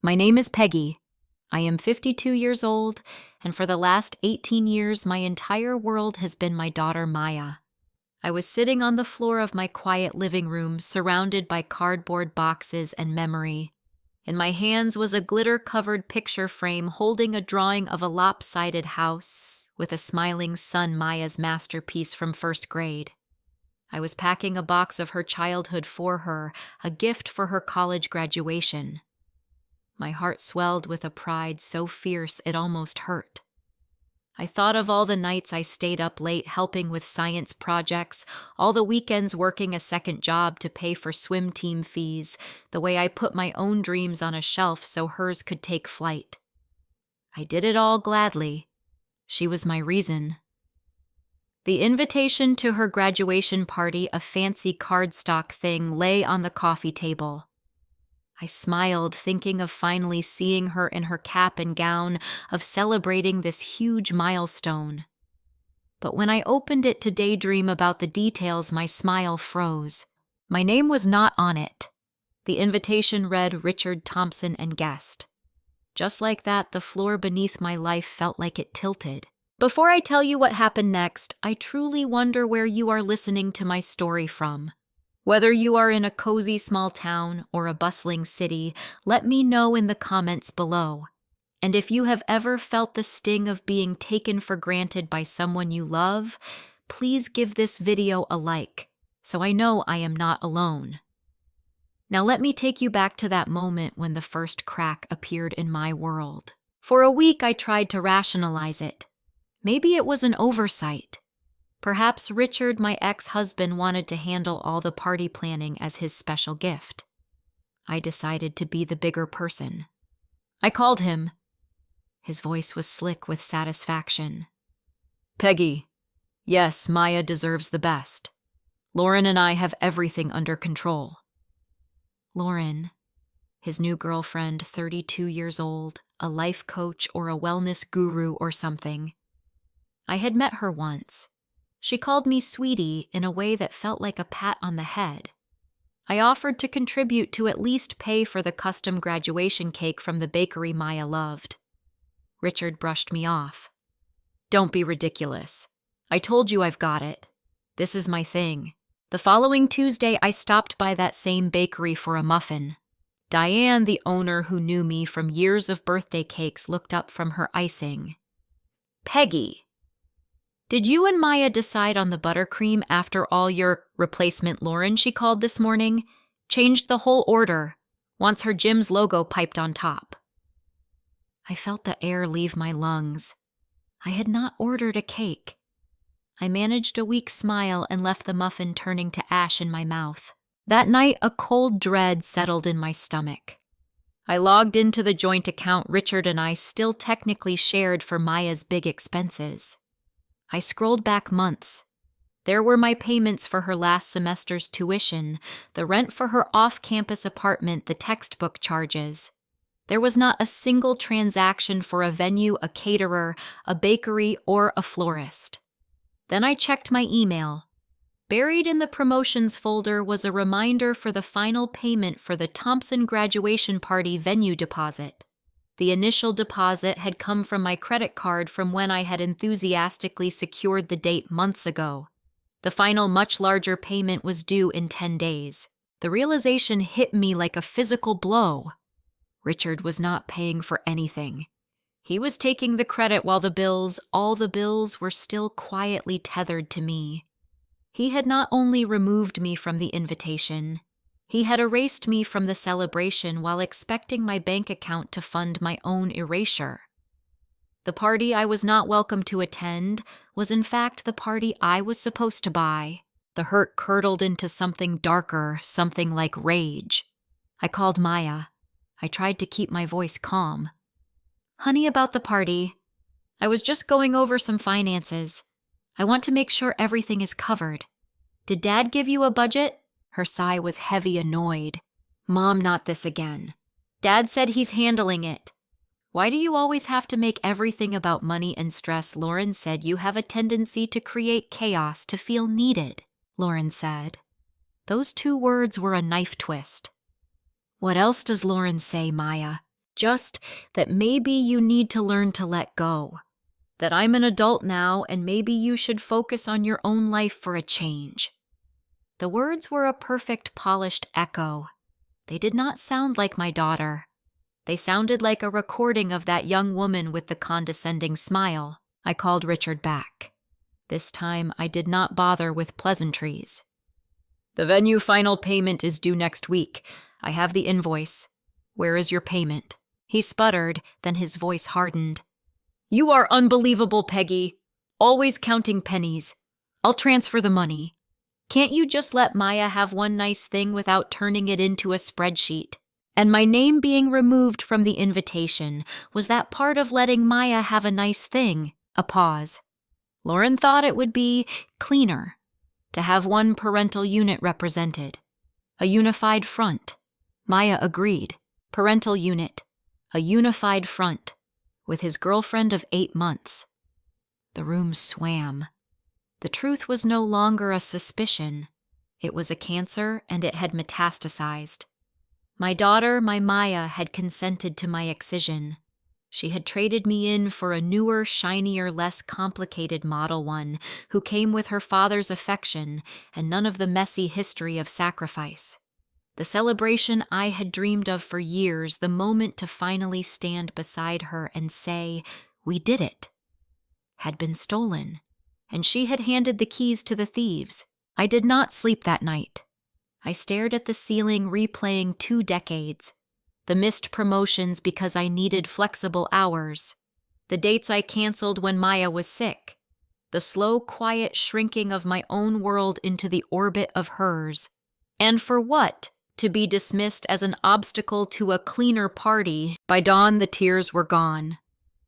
My name is Peggy. I am 52 years old, and for the last 18 years, my entire world has been my daughter Maya. I was sitting on the floor of my quiet living room, surrounded by cardboard boxes and memory. In my hands was a glitter-covered picture frame holding a drawing of a lopsided house with a smiling sun, Maya's masterpiece from first grade. I was packing a box of her childhood for her, a gift for her college graduation. My heart swelled with a pride so fierce it almost hurt. I thought of all the nights I stayed up late helping with science projects, all the weekends working a second job to pay for swim team fees, the way I put my own dreams on a shelf so hers could take flight. I did it all gladly. She was my reason. The invitation to her graduation party, a fancy cardstock thing, lay on the coffee table. I smiled, thinking of finally seeing her in her cap and gown, of celebrating this huge milestone. But when I opened it to daydream about the details, my smile froze. My name was not on it. The invitation read Richard Thompson and guest. Just like that, the floor beneath my life felt like it tilted. Before I tell you what happened next, I truly wonder where you are listening to my story from. Whether you are in a cozy small town or a bustling city, let me know in the comments below. And if you have ever felt the sting of being taken for granted by someone you love, please give this video a like, so I know I am not alone. Now let me take you back to that moment when the first crack appeared in my world. For a week I tried to rationalize it. Maybe it was an oversight. Perhaps Richard, my ex-husband, wanted to handle all the party planning as his special gift. I decided to be the bigger person. I called him. His voice was slick with satisfaction. Peggy, yes, Maya deserves the best. Lauren and I have everything under control. Lauren, his new girlfriend, 32 years old, a life coach or a wellness guru or something. I had met her once. She called me sweetie in a way that felt like a pat on the head. I offered to contribute to at least pay for the custom graduation cake from the bakery Maya loved. Richard brushed me off. Don't be ridiculous. I told you I've got it. This is my thing. The following Tuesday, I stopped by that same bakery for a muffin. Diane, the owner who knew me from years of birthday cakes, looked up from her icing. Peggy, did you and Maya decide on the buttercream after all your replacement Lauren, she called this morning? Changed the whole order. Wants her gym's logo piped on top. I felt the air leave my lungs. I had not ordered a cake. I managed a weak smile and left the muffin turning to ash in my mouth. That night, a cold dread settled in my stomach. I logged into the joint account Richard and I still technically shared for Maya's big expenses. I scrolled back months. There were my payments for her last semester's tuition, the rent for her off-campus apartment, the textbook charges. There was not a single transaction for a venue, a caterer, a bakery, or a florist. Then I checked my email. Buried in the promotions folder was a reminder for the final payment for the Thompson graduation party venue deposit. The initial deposit had come from my credit card from when I had enthusiastically secured the date months ago. The final, much larger payment was due in 10 days. The realization hit me like a physical blow. Richard was not paying for anything. He was taking the credit while all the bills were still quietly tethered to me. He had not only removed me from the invitation, he had erased me from the celebration while expecting my bank account to fund my own erasure. The party I was not welcome to attend was in fact the party I was supposed to buy. The hurt curdled into something darker, something like rage. I called Maya. I tried to keep my voice calm. Honey, about the party. I was just going over some finances. I want to make sure everything is covered. Did Dad give you a budget? Her sigh was heavy, annoyed. Mom, not this again. Dad said he's handling it. Why do you always have to make everything about money and stress? Lauren said you have a tendency to create chaos, to feel needed, Lauren said. Those two words were a knife twist. What else does Lauren say, Maya? Just that maybe you need to learn to let go. That I'm an adult now and maybe you should focus on your own life for a change. The words were a perfect polished echo. They did not sound like my daughter. They sounded like a recording of that young woman with the condescending smile. I called Richard back. This time I did not bother with pleasantries. The venue final payment is due next week. I have the invoice. Where is your payment? He sputtered, then his voice hardened. You are unbelievable, Peggy. Always counting pennies. I'll transfer the money. Can't you just let Maya have one nice thing without turning it into a spreadsheet? And my name being removed from the invitation, was that part of letting Maya have a nice thing? A pause. Lauren thought it would be cleaner to have one parental unit represented. A unified front. Maya agreed. Parental unit. A unified front. With his girlfriend of 8 months. The room swam. The truth was no longer a suspicion. It was a cancer, and it had metastasized. My daughter, my Maya, had consented to my excision. She had traded me in for a newer, shinier, less complicated Model 1 who came with her father's affection and none of the messy history of sacrifice. The celebration I had dreamed of for years, the moment to finally stand beside her and say, "We did it," had been stolen, and she had handed the keys to the thieves. I did not sleep that night. I stared at the ceiling, replaying 2 decades. The missed promotions because I needed flexible hours. The dates I canceled when Maya was sick. The slow, quiet shrinking of my own world into the orbit of hers. And for what? To be dismissed as an obstacle to a cleaner party. By dawn, the tears were gone.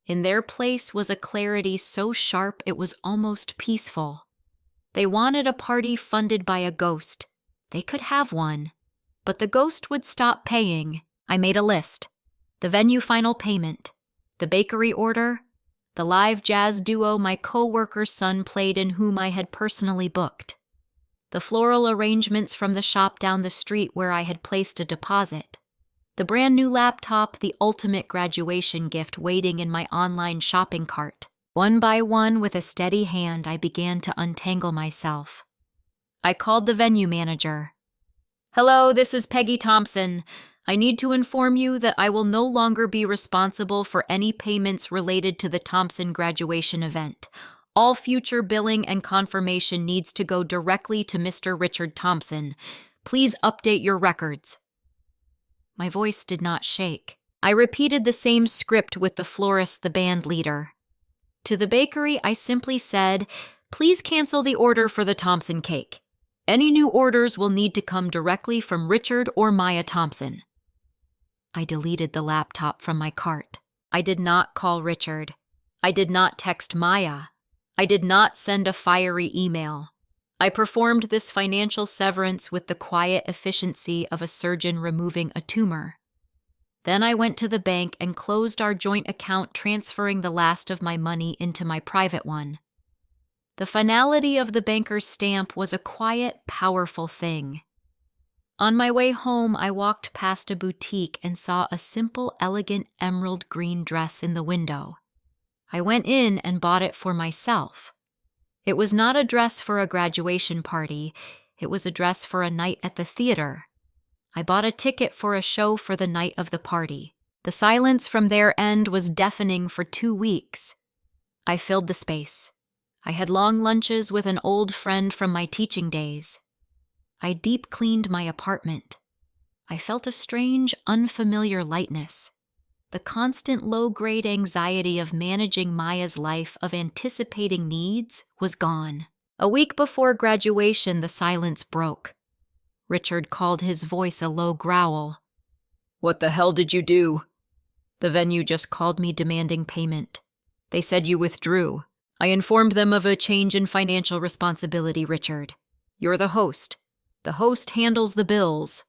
In their place was a clarity so sharp it was almost peaceful. They wanted a party funded by a ghost. They could have one. But the ghost would stop paying. I made a list. The venue final payment. The bakery order. The live jazz duo my co-worker's son played in whom I had personally booked. The floral arrangements from the shop down the street where I had placed a deposit. The brand new laptop, the ultimate graduation gift waiting in my online shopping cart. One by one, with a steady hand, I began to untangle myself. I called the venue manager. Hello, this is Peggy Thompson. I need to inform you that I will no longer be responsible for any payments related to the Thompson graduation event. All future billing and confirmation needs to go directly to Mr. Richard Thompson. Please update your records. My voice did not shake. I repeated the same script with the florist, the band leader. To the bakery, I simply said, please cancel the order for the Thompson cake. Any new orders will need to come directly from Richard or Maya Thompson. I deleted the laptop from my cart. I did not call Richard. I did not text Maya. I did not send a fiery email. I performed this financial severance with the quiet efficiency of a surgeon removing a tumor. Then I went to the bank and closed our joint account, transferring the last of my money into my private one. The finality of the banker's stamp was a quiet, powerful thing. On my way home, I walked past a boutique and saw a simple, elegant emerald green dress in the window. I went in and bought it for myself. It was not a dress for a graduation party. It was a dress for a night at the theater. I bought a ticket for a show for the night of the party. The silence from their end was deafening for 2 weeks. I filled the space. I had long lunches with an old friend from my teaching days. I deep cleaned my apartment. I felt a strange, unfamiliar lightness. The constant low-grade anxiety of managing Maya's life, of anticipating needs, was gone. A week before graduation, the silence broke. Richard called his voice a low growl. What the hell did you do? The venue just called me demanding payment. They said you withdrew. I informed them of a change in financial responsibility, Richard. You're the host. The host handles the bills.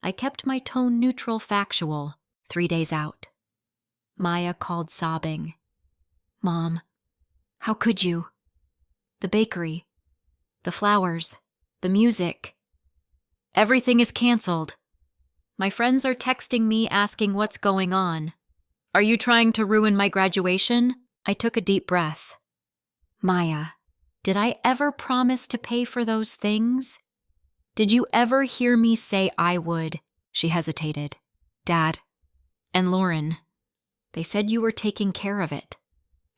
I kept my tone neutral, factual. 3 days out. Maya called sobbing. Mom, how could you? The bakery, the flowers, the music. Everything is canceled. My friends are texting me asking what's going on. Are you trying to ruin my graduation? I took a deep breath. Maya, did I ever promise to pay for those things? Did you ever hear me say I would? She hesitated. Dad and Lauren, they said you were taking care of it.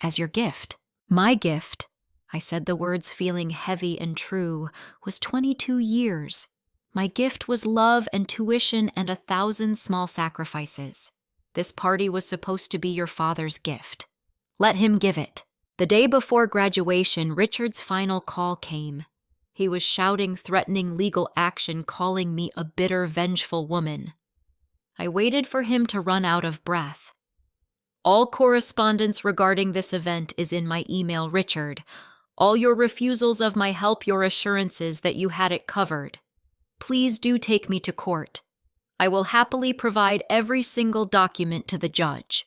As your gift. My gift, I said the words feeling heavy and true, was 22 years. My gift was love and tuition and 1,000 small sacrifices. This party was supposed to be your father's gift. Let him give it. The day before graduation, Richard's final call came. He was shouting threatening legal action, calling me a bitter, vengeful woman. I waited for him to run out of breath. All correspondence regarding this event is in my email, Richard. All your refusals of my help, your assurances that you had it covered. Please do take me to court. I will happily provide every single document to the judge.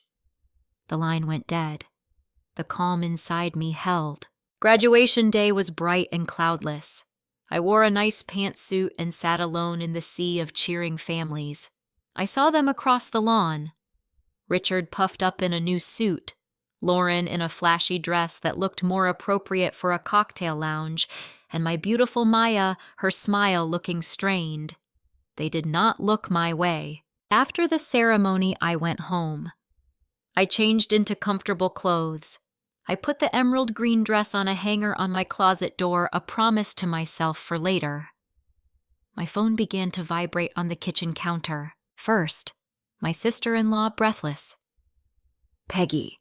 The line went dead. The calm inside me held. Graduation day was bright and cloudless. I wore a nice pantsuit and sat alone in the sea of cheering families. I saw them across the lawn. Richard puffed up in a new suit, Lauren in a flashy dress that looked more appropriate for a cocktail lounge, and my beautiful Maya, her smile looking strained. They did not look my way. After the ceremony, I went home. I changed into comfortable clothes. I put the emerald green dress on a hanger on my closet door, a promise to myself for later. My phone began to vibrate on the kitchen counter. First, my sister-in-law, breathless. Peggy,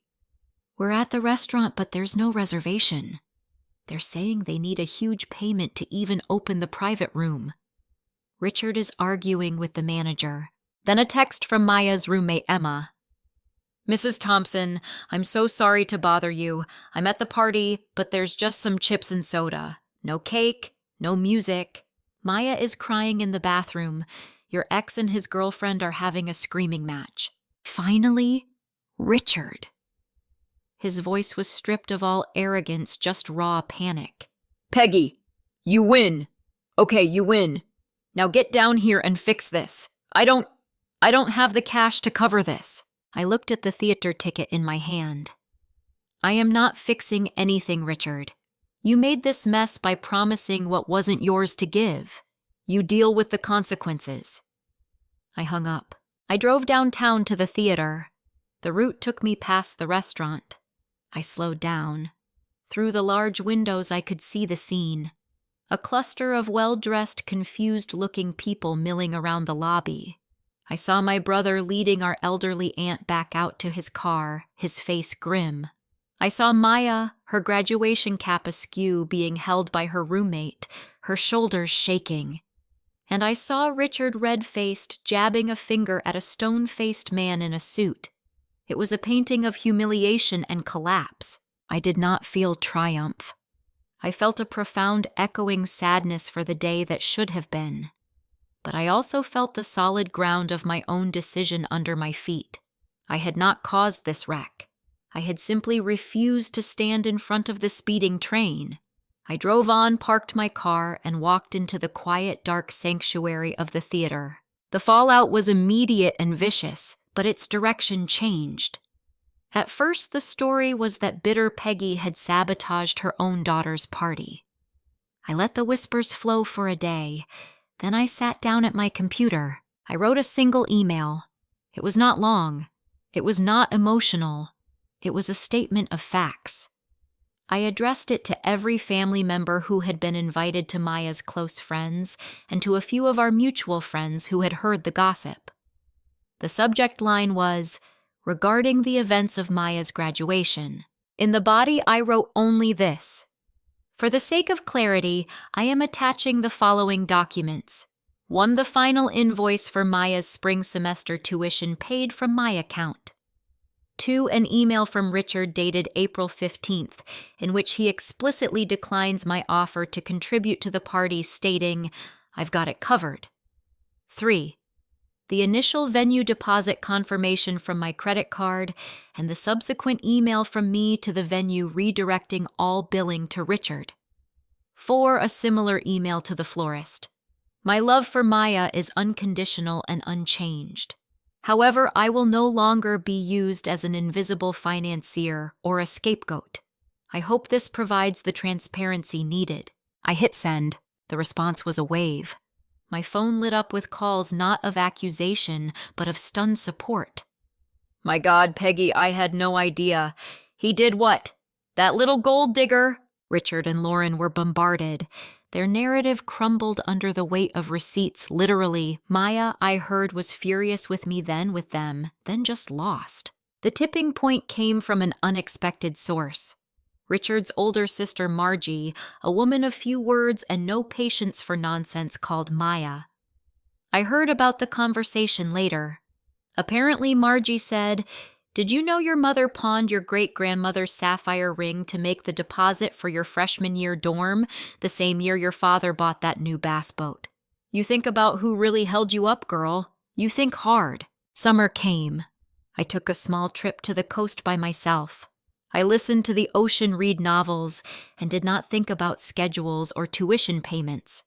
we're at the restaurant, but there's no reservation. They're saying they need a huge payment to even open the private room. Richard is arguing with the manager. Then a text from Maya's roommate, Emma. Mrs. Thompson, I'm so sorry to bother you. I'm at the party, but there's just some chips and soda. No cake, no music. Maya is crying in the bathroom. Your ex and his girlfriend are having a screaming match. Finally, Richard. His voice was stripped of all arrogance, just raw panic. Peggy, you win. Okay, you win. Now get down here and fix this. I don't have the cash to cover this. I looked at the theater ticket in my hand. I am not fixing anything, Richard. You made this mess by promising what wasn't yours to give. You deal with the consequences. I hung up. I drove downtown to the theater. The route took me past the restaurant. I slowed down. Through the large windows, I could see the scene. A cluster of well-dressed, confused-looking people milling around the lobby. I saw my brother leading our elderly aunt back out to his car, his face grim. I saw Maya, her graduation cap askew, being held by her roommate, her shoulders shaking. And I saw Richard red-faced, jabbing a finger at a stone-faced man in a suit. It was a painting of humiliation and collapse. I did not feel triumph. I felt a profound echoing sadness for the day that should have been. But I also felt the solid ground of my own decision under my feet. I had not caused this wreck. I had simply refused to stand in front of the speeding train. I drove on, parked my car, and walked into the quiet, dark sanctuary of the theater. The fallout was immediate and vicious, but its direction changed. At first, the story was that bitter Peggy had sabotaged her own daughter's party. I let the whispers flow for a day. Then I sat down at my computer. I wrote a single email. It was not long. It was not emotional. It was a statement of facts. I addressed it to every family member who had been invited to Maya's close friends and to a few of our mutual friends who had heard the gossip. The subject line was, regarding the events of Maya's graduation. In the body, I wrote only this. For the sake of clarity, I am attaching the following documents. 1, the final invoice for Maya's spring semester tuition paid from my account. 2, an email from Richard dated April 15th, in which he explicitly declines my offer to contribute to the party, stating, I've got it covered. 3, the initial venue deposit confirmation from my credit card, and the subsequent email from me to the venue redirecting all billing to Richard. 4, a similar email to the florist. My love for Maya is unconditional and unchanged. However, I will no longer be used as an invisible financier or a scapegoat. I hope this provides the transparency needed. I hit send. The response was a wave. My phone lit up with calls not of accusation, but of stunned support. My God, Peggy, I had no idea. He did what? That little gold digger? Richard and Lauren were bombarded. Their narrative crumbled under the weight of receipts, literally. Maya, I heard, was furious with me then with them, then just lost. The tipping point came from an unexpected source. Richard's older sister Margie, a woman of few words and no patience for nonsense, called Maya. I heard about the conversation later. Apparently, Margie said, "Did you know your mother pawned your great-grandmother's sapphire ring to make the deposit for your freshman year dorm, the same year your father bought that new bass boat? You think about who really held you up, girl. You think hard." Summer came. I took a small trip to the coast by myself. I listened to the ocean read novels and did not think about schedules or tuition payments.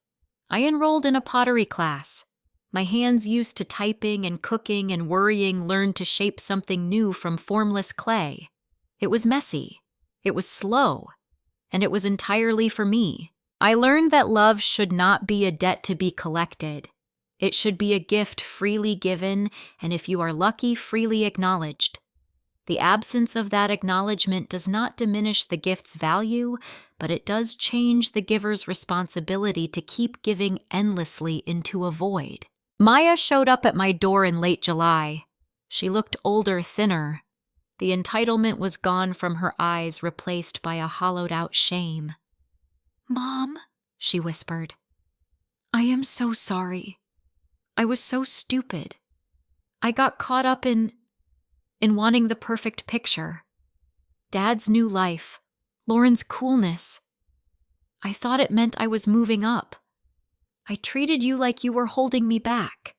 I enrolled in a pottery class. My hands used to typing and cooking and worrying learned to shape something new from formless clay. It was messy. It was slow. And it was entirely for me. I learned that love should not be a debt to be collected. It should be a gift freely given, and if you are lucky, freely acknowledged. The absence of that acknowledgement does not diminish the gift's value, but it does change the giver's responsibility to keep giving endlessly into a void. Maya showed up at my door in late July. She looked older, thinner. The entitlement was gone from her eyes, replaced by a hollowed-out shame. "Mom," she whispered, "I am so sorry. I was so stupid. I got caught up in wanting the perfect picture. Dad's new life, Lauren's coolness. I thought it meant I was moving up. I treated you like you were holding me back."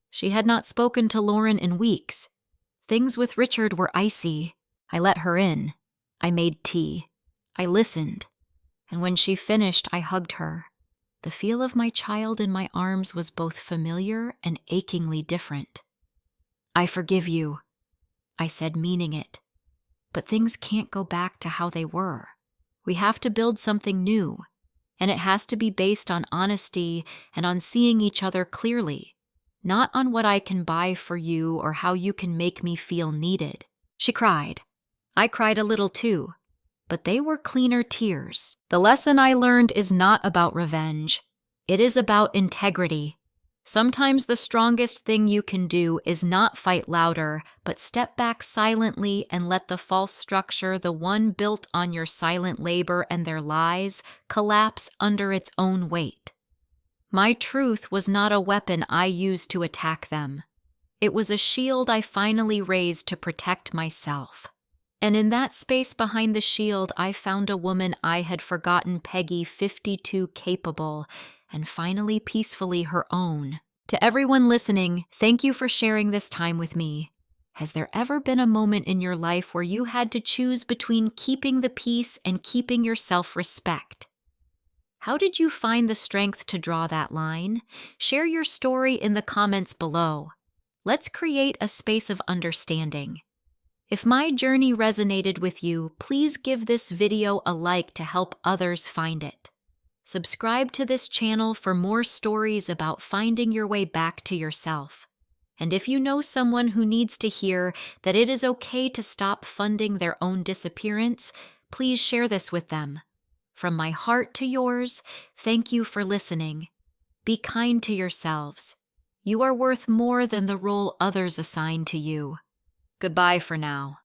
She had not spoken to Lauren in weeks. Things with Richard were icy. I let her in. I made tea. I listened. And when she finished, I hugged her. The feel of my child in my arms was both familiar and achingly different. "I forgive you," I said, meaning it. But things can't go back to how they were. We have to build something new. And it has to be based on honesty and on seeing each other clearly, not on what I can buy for you or how you can make me feel needed. She cried. I cried a little too, but they were cleaner tears. The lesson I learned is not about revenge. It is about integrity. Sometimes the strongest thing you can do is not fight louder, but step back silently and let the false structure, the one built on your silent labor and their lies, collapse under its own weight. My truth was not a weapon I used to attack them. It was a shield I finally raised to protect myself. And in that space behind the shield, I found a woman I had forgotten, Peggy, 52, capable, and finally peacefully her own. To everyone listening, thank you for sharing this time with me. Has there ever been a moment in your life where you had to choose between keeping the peace and keeping your self-respect? How did you find the strength to draw that line? Share your story in the comments below. Let's create a space of understanding. If my journey resonated with you, please give this video a like to help others find it. Subscribe to this channel for more stories about finding your way back to yourself. And if you know someone who needs to hear that it is okay to stop funding their own disappearance, please share this with them. From my heart to yours, thank you for listening. Be kind to yourselves. You are worth more than the role others assign to you. Goodbye for now.